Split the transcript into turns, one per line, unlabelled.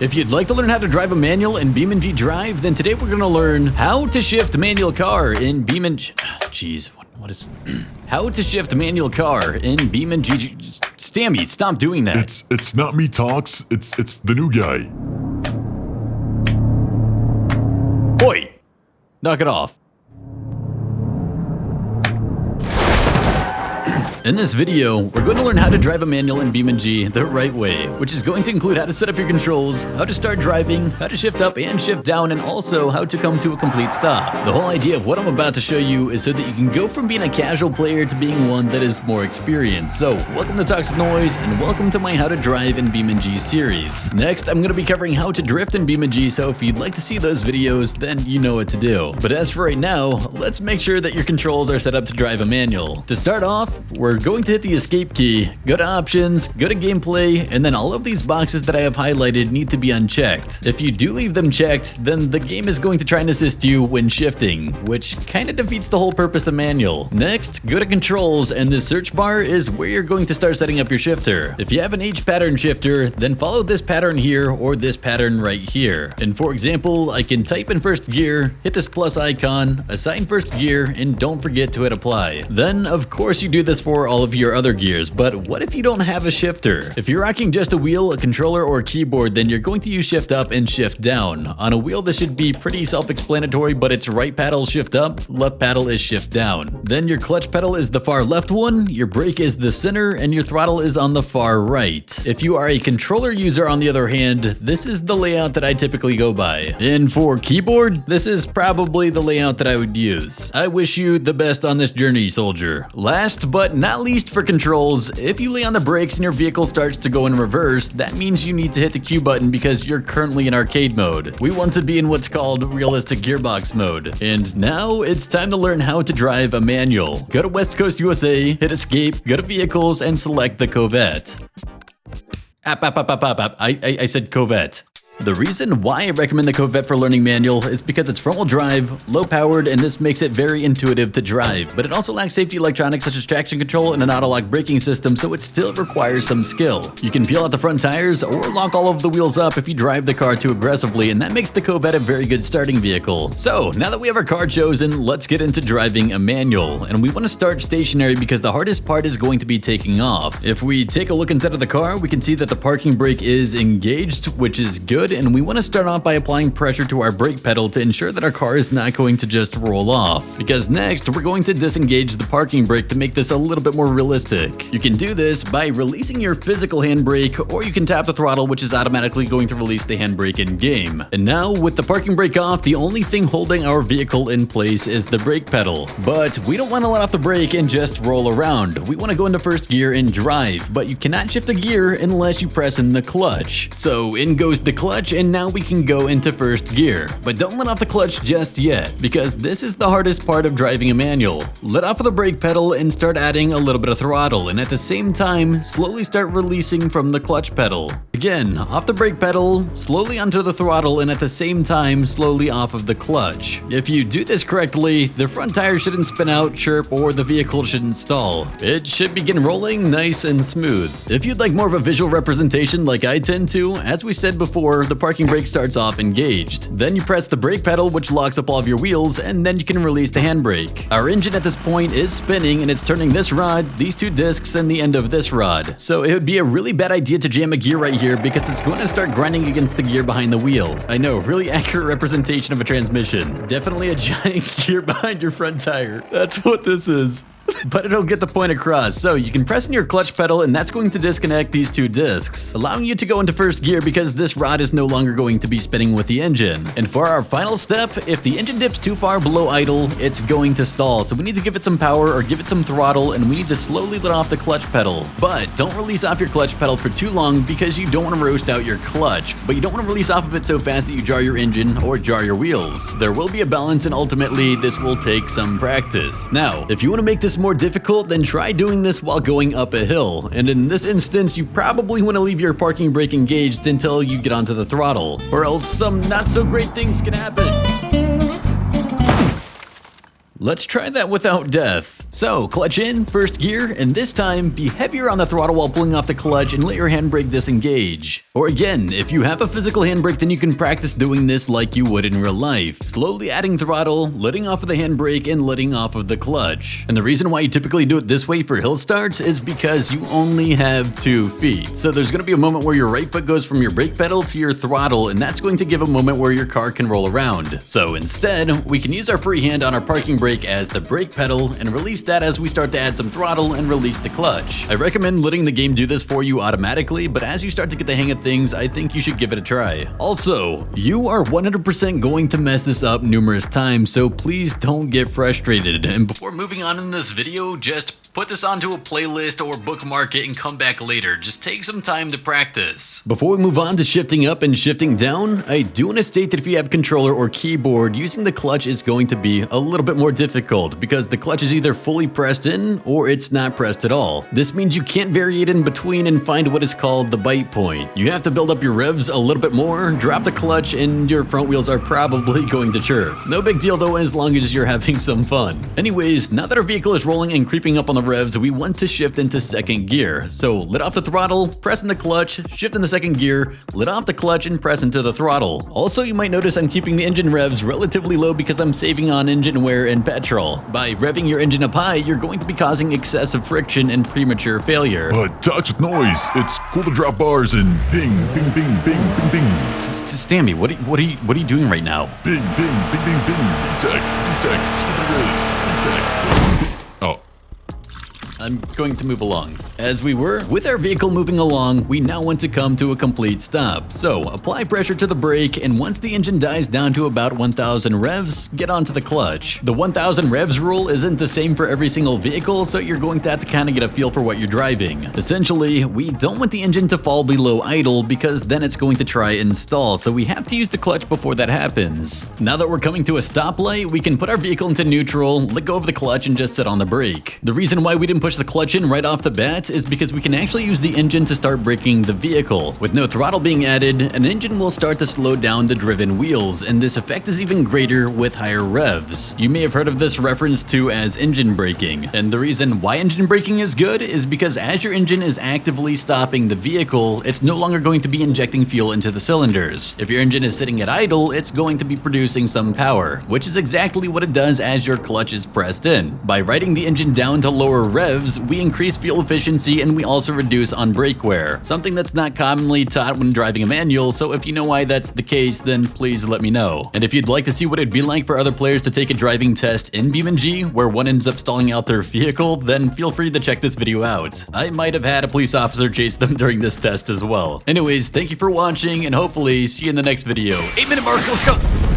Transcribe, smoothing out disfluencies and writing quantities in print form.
If you'd like to learn how to drive a manual in BeamNG.drive, then today we're going to learn how to shift manual car in BeamNG. Jeez, what is how to shift manual car in BeamNG. Stammy, stop doing that.
It's not me talks. It's the new guy.
Boy, knock it off. In this video, we're going to learn how to drive a manual in BeamNG the right way, which is going to include how to set up your controls, how to start driving, how to shift up and shift down, and also how to come to a complete stop. The whole idea of what I'm about to show you is so that you can go from being a casual player to being one that is more experienced. So, welcome to Toxic Noise, and welcome to my How to Drive in BeamNG series. Next, I'm going to be covering how to drift in BeamNG, so if you'd like to see those videos, then you know what to do. But as for right now, let's make sure that your controls are set up to drive a manual. To start off, we're going to hit the escape key, go to options, go to gameplay, and then all of these boxes that I have highlighted need to be unchecked. If you do leave them checked, then the game is going to try and assist you when shifting, which kind of defeats the whole purpose of manual. Next, go to controls, and the search bar is where you're going to start setting up your shifter. If you have an H pattern shifter, then follow this pattern here or this pattern right here. And for example, I can type in first gear, hit this plus icon, assign first gear, and don't forget to hit apply. Then, of course, you do this for all of your other gears, but what if you don't have a shifter? If you're rocking just a wheel, a controller, or a keyboard, then you're going to use shift up and shift down. On a wheel, this should be pretty self-explanatory, but it's right paddle shift up, left paddle is shift down. Then your clutch pedal is the far left one, your brake is the center, and your throttle is on the far right. If you are a controller user, on the other hand, this is the layout that I typically go by. And for keyboard, this is probably the layout that I would use. I wish you the best on this journey, soldier. Last but not least, for controls, if you lay on the brakes and your vehicle starts to go in reverse, that means you need to hit the Q button because you're currently in arcade mode. We want to be in what's called realistic gearbox mode. And now it's time to learn how to drive a manual. Go to West Coast USA, hit escape, go to vehicles, and select the Covette. I said Covette. The reason why I recommend the Covette for learning manual is because it's front-wheel drive, low-powered, and this makes it very intuitive to drive, but it also lacks safety electronics such as traction control and an auto-lock braking system, so it still requires some skill. You can peel out the front tires or lock all of the wheels up if you drive the car too aggressively, and that makes the Covette a very good starting vehicle. So, now that we have our car chosen, let's get into driving a manual, and we want to start stationary because the hardest part is going to be taking off. If we take a look inside of the car, we can see that the parking brake is engaged, which is good, and we want to start off by applying pressure to our brake pedal to ensure that our car is not going to just roll off. Because next, we're going to disengage the parking brake to make this a little bit more realistic. You can do this by releasing your physical handbrake, or you can tap the throttle, which is automatically going to release the handbrake in game. And now, with the parking brake off, the only thing holding our vehicle in place is the brake pedal. But we don't want to let off the brake and just roll around. We want to go into first gear and drive, but you cannot shift a gear unless you press in the clutch. So in goes the clutch, and now we can go into first gear. But don't let off the clutch just yet, because this is the hardest part of driving a manual. Let off of the brake pedal and start adding a little bit of throttle, and at the same time, slowly start releasing from the clutch pedal. Again, off the brake pedal, slowly onto the throttle, and at the same time, slowly off of the clutch. If you do this correctly, the front tire shouldn't spin out, chirp, or the vehicle shouldn't stall. It should begin rolling nice and smooth. If you'd like more of a visual representation like I tend to, as we said before, the parking brake starts off engaged. Then you press the brake pedal, which locks up all of your wheels, and then you can release the handbrake. Our engine at this point is spinning, and it's turning this rod, these two discs, and the end of this rod. So it would be a really bad idea to jam a gear right here because it's going to start grinding against the gear behind the wheel. I know, really accurate representation of a transmission. Definitely a giant gear behind your front tire. That's what this is. But it'll get the point across. So you can press in your clutch pedal, and that's going to disconnect these two discs, allowing you to go into first gear because this rod is no longer going to be spinning with the engine. And for our final step, if the engine dips too far below idle, it's going to stall. So we need to give it some power or give it some throttle, and we need to slowly let off the clutch pedal. But don't release off your clutch pedal for too long because you don't want to roast out your clutch, but you don't want to release off of it so fast that you jar your engine or jar your wheels. There will be a balance, and ultimately this will take some practice. Now, if you want to make this more difficult, then try doing this while going up a hill. And in this instance, you probably want to leave your parking brake engaged until you get onto the throttle, or else some not so great things can happen. Let's try that without death. So, clutch in, first gear, and this time, be heavier on the throttle while pulling off the clutch and let your handbrake disengage. Or again, if you have a physical handbrake, then you can practice doing this like you would in real life. Slowly adding throttle, letting off of the handbrake, and letting off of the clutch. And the reason why you typically do it this way for hill starts is because you only have 2 feet. So there's going to be a moment where your right foot goes from your brake pedal to your throttle, and that's going to give a moment where your car can roll around. So instead, we can use our free hand on our parking brake as the brake pedal and release that as we start to add some throttle and release the clutch. I recommend letting the game do this for you automatically, but as you start to get the hang of things, I think you should give it a try. Also, you are 100% going to mess this up numerous times, so please don't get frustrated. And before moving on in this video, just put this onto a playlist or bookmark it and come back later. Just take some time to practice. Before we move on to shifting up and shifting down, I do want to state that if you have controller or keyboard, using the clutch is going to be a little bit more difficult because the clutch is either fully pressed in or it's not pressed at all. This means you can't vary it in between and find what is called the bite point. You have to build up your revs a little bit more, drop the clutch, and your front wheels are probably going to chirp. No big deal though, as long as you're having some fun. Anyways, now that our vehicle is rolling and creeping up on the revs, we want to shift into second gear. So let off the throttle, press in the clutch, shift in the second gear, let off the clutch, and press into the throttle. Also, you might notice I'm keeping the engine revs relatively low because I'm saving on engine wear and petrol. By revving your engine up high, you're going to be causing excessive friction and premature failure.
But talks with noise. It's cool to drop bars and ping, ping, ping, ping, ping, ping.
Stammy, what are you doing right now?
Ping, ping, ping, ping, ping. B-Tech, B-Tech, B-Tech. Oh.
I'm going to move along. As we were, with our vehicle moving along, we now want to come to a complete stop. So apply pressure to the brake, and once the engine dies down to about 1000 revs, get onto the clutch. The 1000 revs rule isn't the same for every single vehicle, so you're going to have to kind of get a feel for what you're driving. Essentially, we don't want the engine to fall below idle because then it's going to try and stall, so we have to use the clutch before that happens. Now that we're coming to a stoplight, we can put our vehicle into neutral, let go of the clutch, and just sit on the brake. The reason why we didn't push the clutch in right off the bat is because we can actually use the engine to start braking the vehicle. With no throttle being added, an engine will start to slow down the driven wheels, and this effect is even greater with higher revs. You may have heard of this referenced to as engine braking, and the reason why engine braking is good is because as your engine is actively stopping the vehicle, it's no longer going to be injecting fuel into the cylinders. If your engine is sitting at idle, it's going to be producing some power, which is exactly what it does as your clutch is pressed in. By riding the engine down to lower revs, we increase fuel efficiency and we also reduce on brake wear, something that's not commonly taught when driving a manual, so if you know why that's the case, then please let me know. And if you'd like to see what it'd be like for other players to take a driving test in BeamNG, where one ends up stalling out their vehicle, then feel free to check this video out. I might have had a police officer chase them during this test as well. Anyways, thank you for watching, and hopefully see you in the next video. 8-minute mark, let's go!